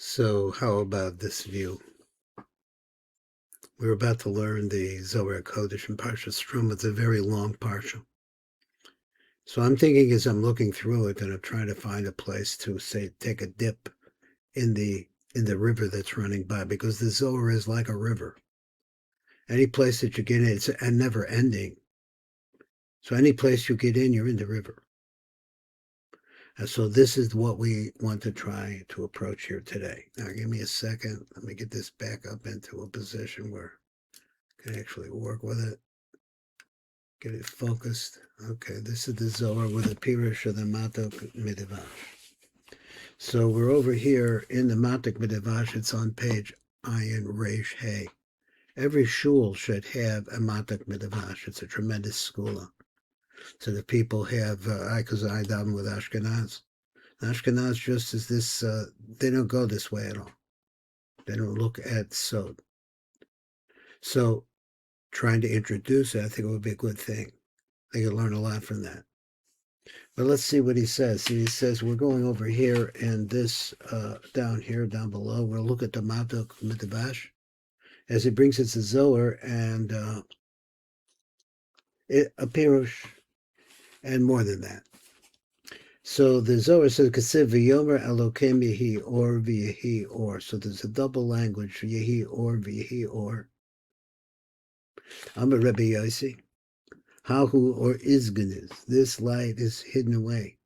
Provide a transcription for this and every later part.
So how about this view? We're about to learn the ZOHAR Kodesh and Parashat Terumah. It's a very long parsha. So I'm thinking as I'm looking through it that I'm trying to find a place to say take a dip in the river that's running by, because the ZOHAR is like a river. Any place that you get in, it's a never ending. So any place you get in, you're in the river. And so this is what we want to try to approach here today. Now give me a second. Let me get this back up into a position where I can actually work with it. Get it focused. Okay, this is the ZOHAR with the Pirush of the Matok Midvash. So we're over here in the Matok Midvash. It's on page Ayin Reish Hey. Every shul should have a Matok Midvash. It's a tremendous skula. So the people have, because I daven with Ashkenaz. Ashkenaz just as this, they don't go this way at all. They don't look at Sod. So trying to introduce it, I think it would be a good thing. They could learn a lot from that. But let's see what he says. He says, we're going over here and this down here, down below. We'll look at the Matok Midvash as he brings it to ZOHAR and a Pirush and more than that. So the ZOHAR says, Kasiv v'yomer Elokem yehi or v'yehi or. So there's a double language, yehi or v'yehi or. I'm a Rebbe Yossi. Hahu or Izganiz. This light is hidden away.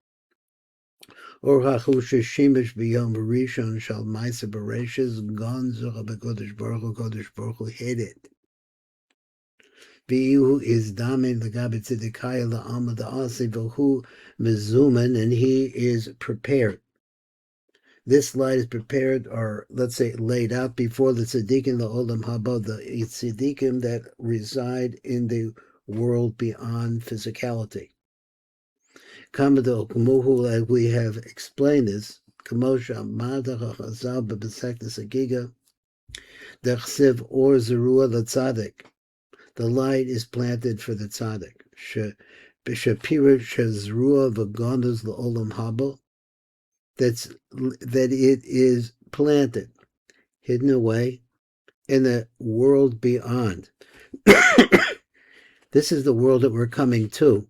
Or hachu sheshimish b'yom rishon shal ma'aser bereishis gon zocha b'kodesh baruch hu hid it. V'yu is damen l'gabe tzedekaya la'alma da'asi v'hu mezuman, and he is prepared. This light is prepared, or let's say laid out before the tzeddikim la'olam haba, the tzeddikim that reside in the world beyond physicality. Kamado Kumuhu, like we have explained this, Kamosha Madacha Chazal B'Besekta Sagiga, Dechsiv Or Zerua Latzadik. The light is planted for the tzaddik. B'Shapira Shezrua V'Gondas L'Olam Haba. That it is planted, hidden away, in the world beyond. This is the world that we're coming to.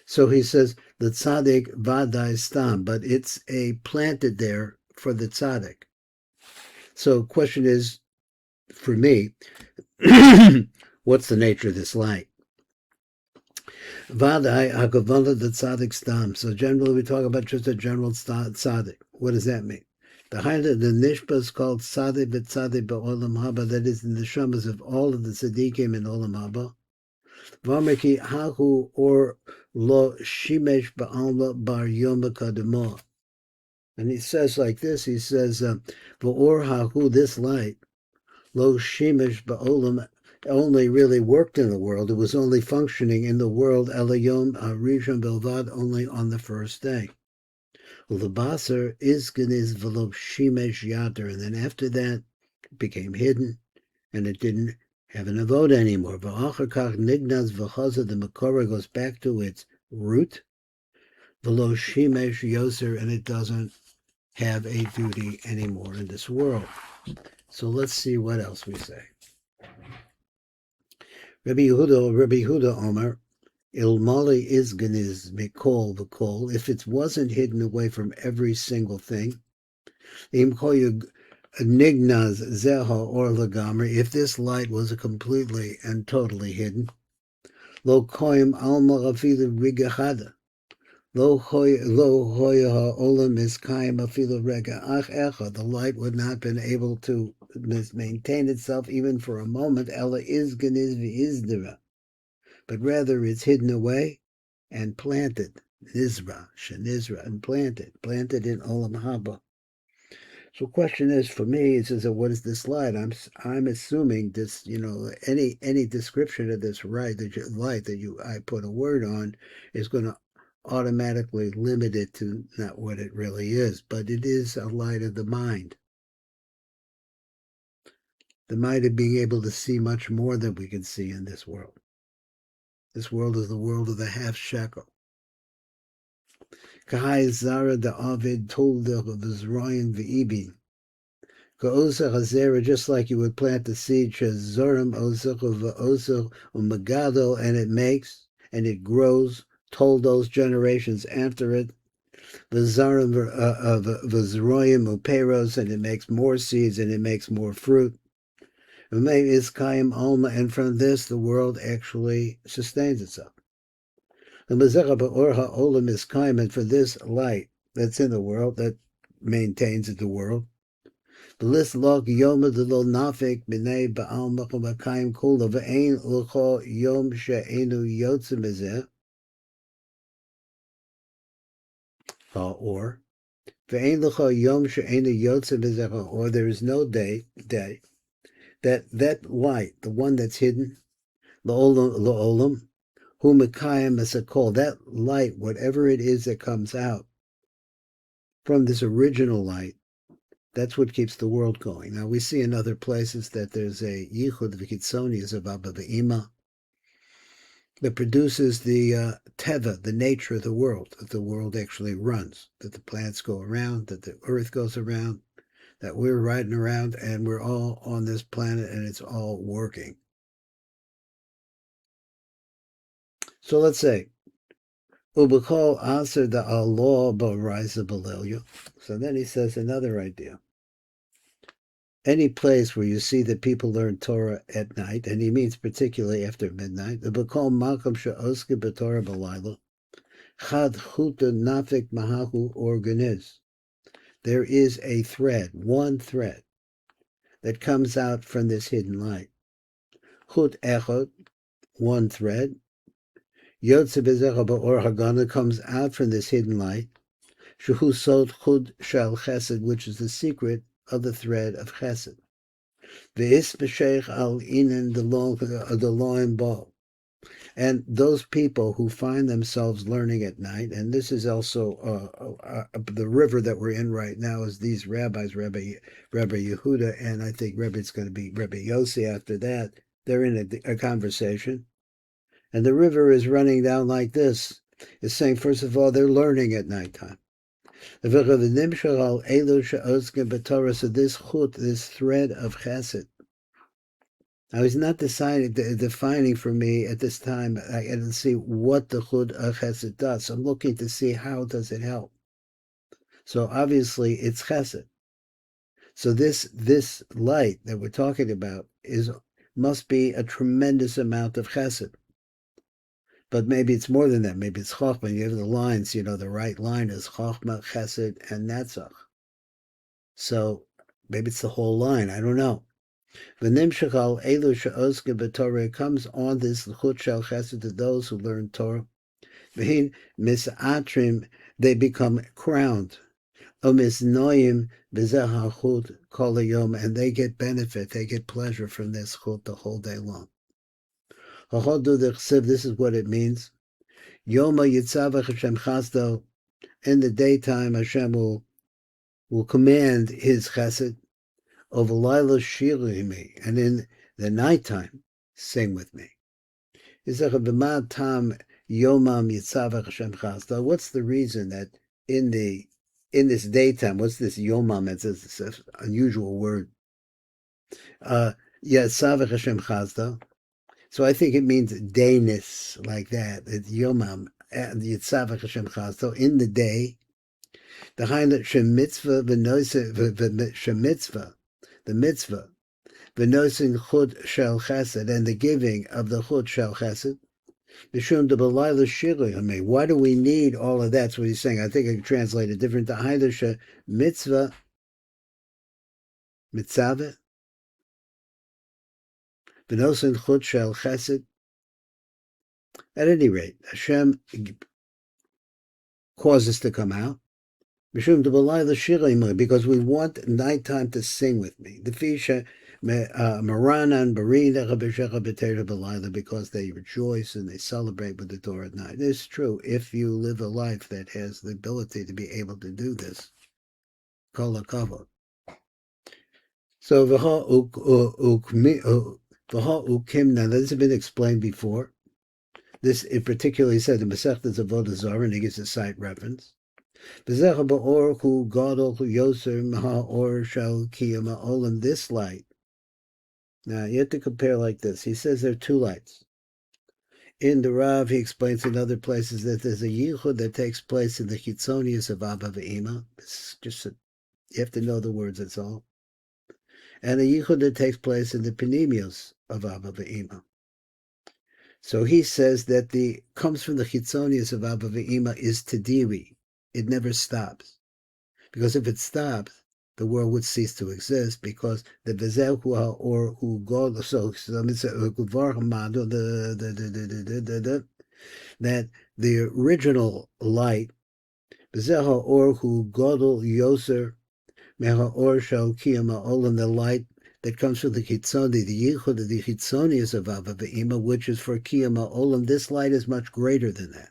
So he says, the tzaddik vadai stam, but it's a planted there for the tzaddik. So question is, for me, what's the nature of this light? Vadai akavana the tzaddik stam. So generally we talk about just a general tzaddik. What does that mean? The nishpa is called tzaddik b'tzaddik ba'olam haba, that is in the neshamas of all of the tzaddikim in olam haba. V'ameki hahu or lo shimesh ba'alma bar yom kademo. And he says like this, he says, v'or hahu, this light, lo shimesh ba'olam, only really worked in the world. It was only functioning in the world, elayom rishon belvad, only on the first day. U'lebaser izganiz v'lo shimesh yater. And then after that, it became hidden, and it didn't have an avod anymore. V'achar kach nignaz v'chaza, the makora goes back to its root. V'lo shimesh yoser, and it doesn't have a duty anymore in this world. So let's see what else we say. Rabbi Yehuda Omer, ilmali izganiz mikol v'kol, if it wasn't hidden away from every single thing, im koyu nignaz zeha or lagamri, if this light was completely and totally hidden, lo koyim alma afilu rigachada, lo hoya olam is kaim afilu rega ach echa, the light would not have been able to maintain itself even for a moment, ela izganiz v'izdira, but rather it's hidden away and planted, nizra, shenizra, and planted in olam haba. So question is, for me, it says, what is this light? I'm assuming this, any description of this light that I put a word on is going to automatically limit it to not what it really is, but it is a light of the mind. The mind of being able to see much more than we can see in this world. This world is the world of the half shekel. Kahai Zara the Avid told of Zrayan V'ibin. Ka'osa hazera, just like you would plant the seed, shezorim ozuch v'ozuch umagado, and it makes and it grows, told those generations after it, v'zarim v'zroyim uperos, and it makes more seeds and it makes more fruit. Is kayim alma, and from this the world actually sustains itself. The mezekah ba'orha olam is kayim, and for this light that's in the world, that maintains the world. The list log yom the lo nafik b'nei ba'al makom b'kayim kula v'ein l'cho yom she'enu yotzim ezeh, or v'ein l'cho yom she'enu yotzim ezeh, or there is no day that light, the one that's hidden, la'olam, hu mekayim as a call, that light, whatever it is that comes out from this original light, that's what keeps the world going. Now we see in other places that there's a yichud v'kitzonius of Abba v'Ima that produces the teva, the nature of the world, that the world actually runs, that the plants go around, that the earth goes around, that we're riding around and we're all on this planet and it's all working. So let's say, ubekol aser da Allah b'raisa b'leilya. So then he says another idea. Any place where you see that people learn Torah at night, and he means particularly after midnight, ubekol makom she'oske b'Torah b'layla, chad chuta nafik mahahu organiz. There is a thread, one thread, that comes out from this hidden light. Chut echot, one thread. Yotze bezecha ba'or hagana, comes out from this hidden light. Shehu sod chud shel chesed, which is the secret of the thread of chesed. Ve'is b'sheich al inen the loin bo. And those people who find themselves learning at night, and this is also the river that we're in right now, is these rabbis, Rabbi Yehuda, and I think it's going to be Rabbi Yossi after that. They're in a conversation, and the river is running down like this. It's saying, first of all, they're learning at nighttime. So this chut, this thread of chesed. Now, he's not defining for me at this time. I didn't see what the chut of chesed does. So I'm looking to see how does it help. So obviously it's chesed. So this light that we're talking about must be a tremendous amount of chesed. But maybe it's more than that. Maybe it's chokhmah. You have the lines, the right line is chokhmah, chesed, and netzach. So maybe it's the whole line. I don't know. V'nimshach al elu she'osken b'Torah, comes on this chut shel chesed to those who learn Torah. V'hin misatrim, they become crowned. Umisnoyim b'zeh hachut kol hayom, and they get benefit, they get pleasure from this chut the whole day long. This is what it means. Yoma yitzavach Hashem chasdo, in the daytime Hashem will command His chesed. Of Laila shirimi, and in the nighttime sing with me. What's the reason that in this daytime, what's this yomam? It's an unusual word. Yitzavach Hashem chasdo. So I think it means dayness, like that. It's yomam, Yitzavach Hashem chasdo, in the day. The highlight shemitzvah shemitzvah. The mitzvah, v'nosin chut shel chesed, and the giving of the chut shel chesed. Mishum de b'layla shirui hamei. Why do we need all of that? That's what he's saying. I think I can translate it different. The haidusha mitzvah, mitzaveh, v'nosin chut shel chesed. At any rate, Hashem causes to come out. Because we want nighttime to sing with me. The fisha maranan barina because they rejoice and they celebrate with the Torah at night. It's true if you live a life that has the ability to be able to do this. Kol hakavod. So v'ha ukimna. This has been explained before. This it particularly said in Masechtas Avodah Zarah, and he gives a site reference. V'zecha ba'or hu gadol hu yoser ma'or shal kiyam ha'olam. This light. Now you have to compare like this. He says there are two lights. In the Rav, he explains in other places that there's a yichud that takes place in the chitzonius of Abba ve'Ima. It's just you have to know the words, that's all. And a yichud that takes place in the penimios of Abba ve'Ima. So he says that the comes from the chitzonius of Abba ve'Ima is tediri. It never stops. Because if it stops, the world would cease to exist, because the bezel or who God, so that the original light, bezel or who Godel Yoser Meha or Shal Kiyama Olam, the light that comes from the Chitzoni, the Yichud of the Chitzonius of Abba Ve'ima, which is for Kiyama Olam. This light is much greater than that.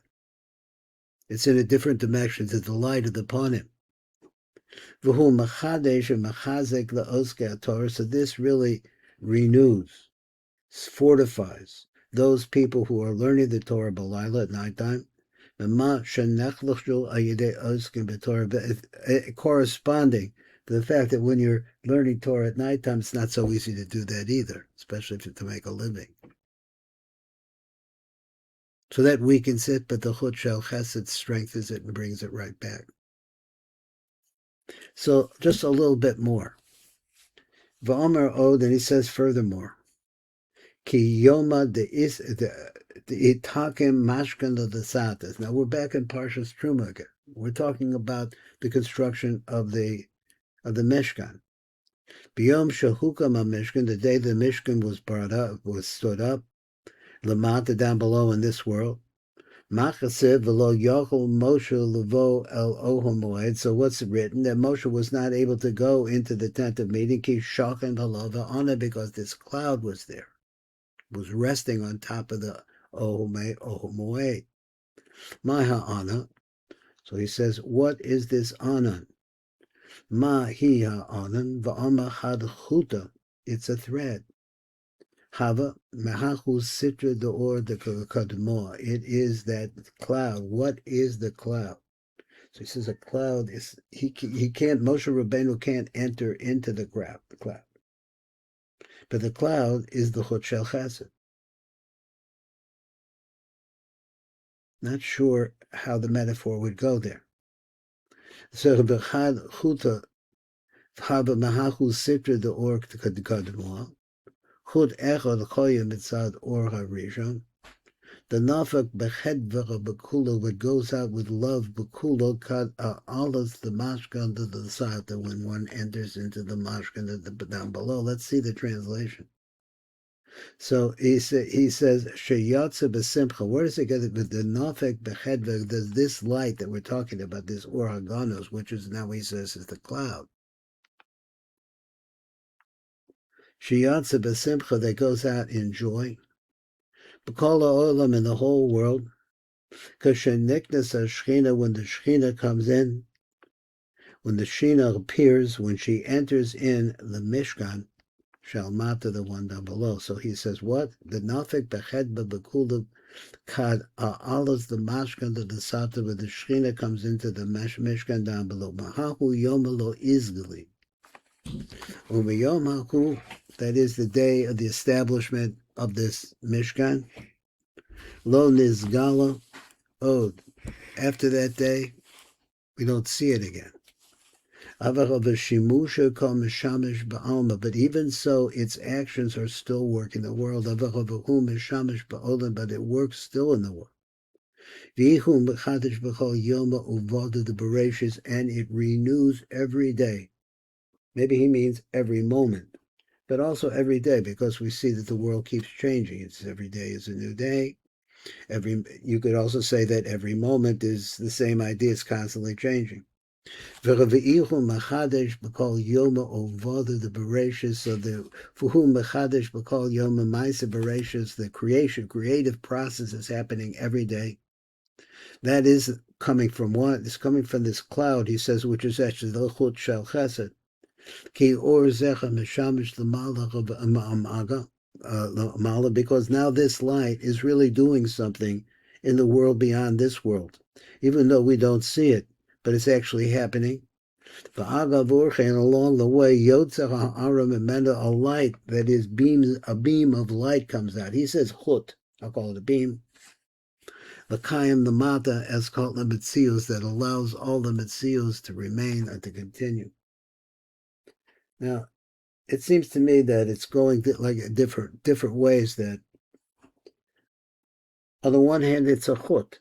It's in a different dimension to the light of the Panim. So this really renews, fortifies those people who are learning the Torah b'layla at nighttime, corresponding to the fact that when you're learning Torah at nighttime, it's not so easy to do that either, especially to make a living. So that weakens it, but the Chut Shel Chesed strengthens it and brings it right back. So just a little bit more. V'omer Od, and he says furthermore, Ki Yoma the Itakim Mashkan of the Satas. Now we're back in Parashat Terumah again. We're talking about the construction of the Mishkan. B'yom Shehukam Mishkan, the day the Mishkan was stood up, Lamata down below in this world. Machasiv v'lo yochel Moshe levo el ohel moed. So what's written? That Moshe was not able to go into the tent of meeting, ki shachem halava on it, because this cloud was there, was resting on top of the ohel moed. Ma ha'ana. So he says, what is this anan? Ma hi ha'anan v'ama had chuta. It's a thread. Hava mehachu sitra deor de kadmoa. It is that cloud. What is the cloud? So he says a cloud is he can't. Moshe Rabbeinu can't enter into the cloud. But the cloud is the Chut Shel Chesed. Not sure how the metaphor would go there. So b'chad chuta hava mehachu sitra deor de kadmoa. Chut echad choyim mitzad or harishon. The nafak bechedvera bekulo, what goes out with love bekulo kad alas the mashkan to the side, that when one enters into the mashkan down below. Let's see the translation. So he says sheyatze besimcha. Where does it get it? With the nafak bechedvera, there's this light that we're talking about, this or haganos, which is now he says is the cloud. Sheyatze besimcha, that goes out in joy. B'kol ha'olam, in the whole world. Kasheniknas Shechina, when the Shechina comes in, when the Shechina appears, when she enters in the Mishkan, Shalmata, the one down below. So he says, what? The Nafik Bechedba Bekula Kad Alas the Mashkan the Sata, where the Shechina comes into the Mishkan down below. Mahahu Yomalo Izgali. Yom Haku, that is the day of the establishment of this Mishkan. Lo Nizgala Od. After that day, we don't see it again. But even so, its actions are still working the world. But it works still in the world. And it renews every day. Maybe he means every moment, but also every day, because we see that the world keeps changing. It's every day is a new day. You could also say that every moment is the same idea. It's constantly changing. So the creative process is happening every day. That is coming from what? It's coming from this cloud, he says, which is actually the Chut Shel Chesed. Because now this light is really doing something in the world beyond this world. Even though we don't see it, but it's actually happening. And along the way, Yotzer ha'ara mimena, a light, that is a beam of light comes out. He says chut, I'll call it a beam. L'kayim the mata as called the mitzios, that allows all the mitzios to remain and to continue. Now, it seems to me that it's going like different ways. That on the one hand, it's a chut.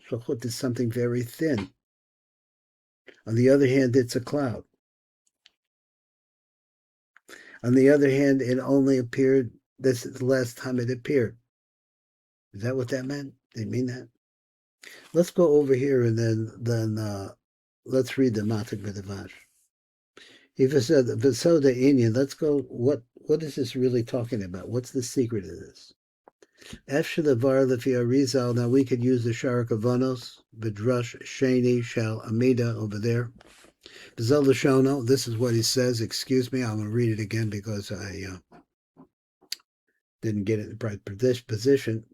So chut is something very thin. On the other hand, it's a cloud. On the other hand, it only appeared, this is the last time it appeared. Is that what that meant? Did it mean that? Let's go over here and then let's read the Matok Midvash. If it said V'soda Inyan, let's go, what is this really talking about? What's the secret of this? Efshe Levar Lefi Arizal, now we could use the Shar Kavanos, Midrash Sheni Shal Amida over there. B'zel Lashono, this is what he says. Excuse me, I'm going to read it again because I didn't get it in the right position.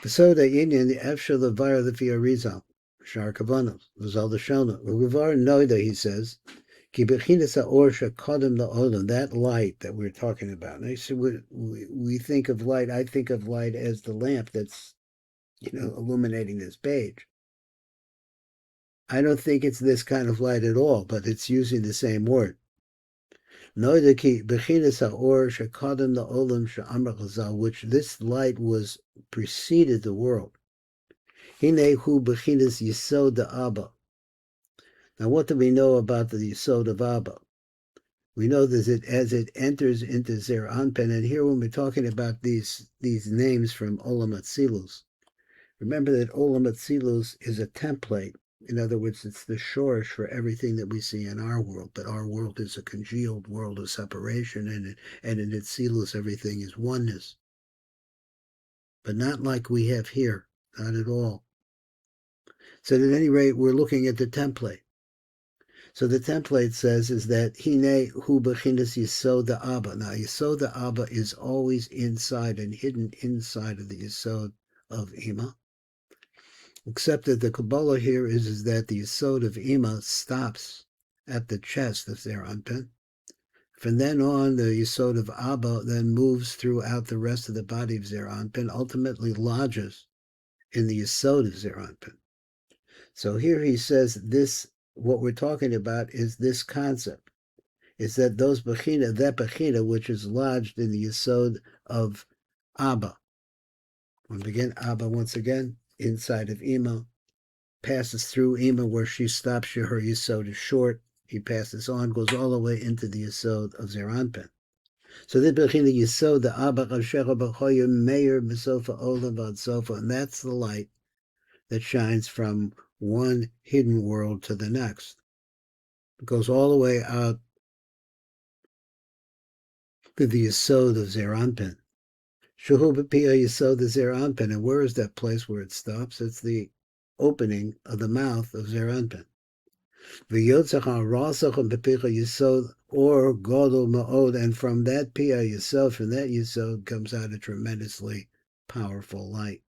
V'soda Inyan, the Efshe Levar Lefi Arizal, Shar Kavanos, B'zel Lashono. Uvar Noida, he says, that light that we're talking about. And we think of light, I think of light as the lamp that's, illuminating this page. I don't think it's this kind of light at all, but it's using the same word. Which this light was preceded the world. Now, what do we know about the Yisod of Abba? We know that as it enters into Zer Anpen, and here when we're talking about these names from Olam Atzilus, remember that Olam Atzilus is a template. In other words, it's the shorish for everything that we see in our world, but our world is a congealed world of separation, and in Atzilus everything is oneness. But not like we have here, not at all. So at any rate, we're looking at the template. So the template says is that Hine hu bechinas Yisod Abba. Now Yisod Abba is always inside and hidden inside of the Yisod of Ima. Except that the Kabbalah here is that the Yisod of Ima stops at the chest of Zer Anpen. From then on, the Yisod of Abba then moves throughout the rest of the body of Zer Anpen, ultimately lodges in the Yisod of Zer Anpen. So here he says this. What we're talking about is this concept, is that that Bechina, which is lodged in the Yisod of Abba. Abba, once again, inside of Ima, passes through Ima where she stops, her Yisod is short, he passes on, goes all the way into the Yisod of Zer Anpen. So this Bechina Yisod, the Abba, Chashecha B'choyim, Meir, B'sofa, Olam, V'ad Sofa, and that's the light that shines from one hidden world to the next. It goes all the way out to the Yisod of Zer Anpen. Shehu b'pia Yisod of Zer Anpen. And where is that place where it stops? It's the opening of the mouth of Zer Anpen. V'yotzach ha'rasach b'pia Yisod or Godol Ma'od. And from that pia Yisod, from that Yisod comes out a tremendously powerful light.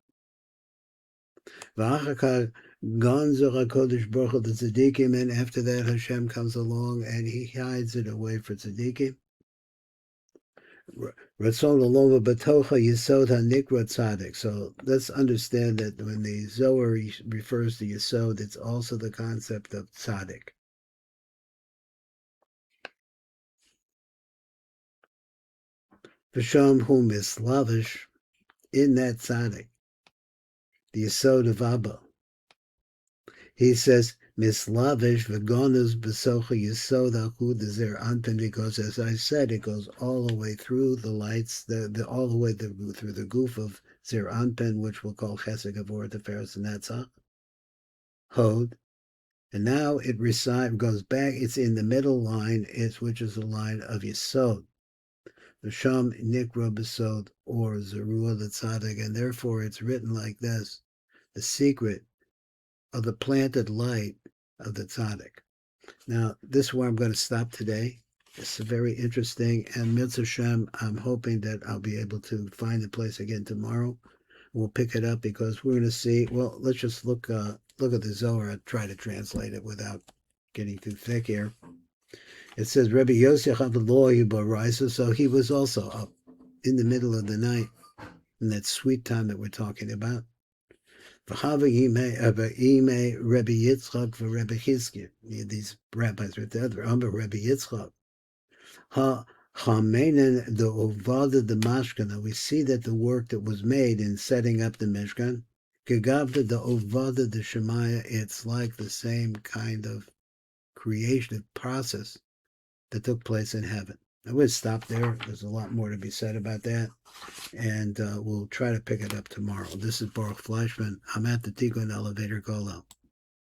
V'achakar Gonzo HaKodesh Baruch Hu, the tzaddikim, and after that Hashem comes along and he hides it away for tzaddikim. Ratzon Aloma Batocha Yisod HaNikra Tzaddik. So let's understand that when the Zohar refers to Yisod, it's also the concept of Tzaddik. V'sham Hu Mislavish, in that Tzaddik, the Yisod of Abba. He says, Mislavish v'gonus b'socha Yisod HaChud Zer Anpen, because as I said, it goes all the way through the lights, all the way through the goof of Zer Anpen, which we'll call Chesed Gavor Teferes Netzach, Hod. And now it goes back, it's in the middle line, which is the line of Yisod. V'sham Nikra B'sod, or Zerua L'Tzadik, and therefore it's written like this, the secret of the planted light of the tzaddik. Now, this is where I'm going to stop today. It's very interesting, and Mitzvah Shem, I'm hoping that I'll be able to find the place again tomorrow. We'll pick it up because we're going to see. Well, let's just look at the Zohar and try to translate it without getting too thick here. It says Rabbi Yosef Bereishit, so he was also up in the middle of the night in that sweet time that we're talking about. Rabbi Yitzchak for Rabbi Chizkiah. These rabbis right there. Rabbi Yitzchak. Chamenen the Ovada the Mashkan. We see that the work that was made in setting up the Mishkan, Gegavda the Ovada the Shemaya, it's like the same kind of creative process that took place in heaven. I would stop there. There's a lot more to be said about that, and we'll try to pick it up tomorrow. This is Baruch Fleischman. I'm at the Tikkun Elevator Golo.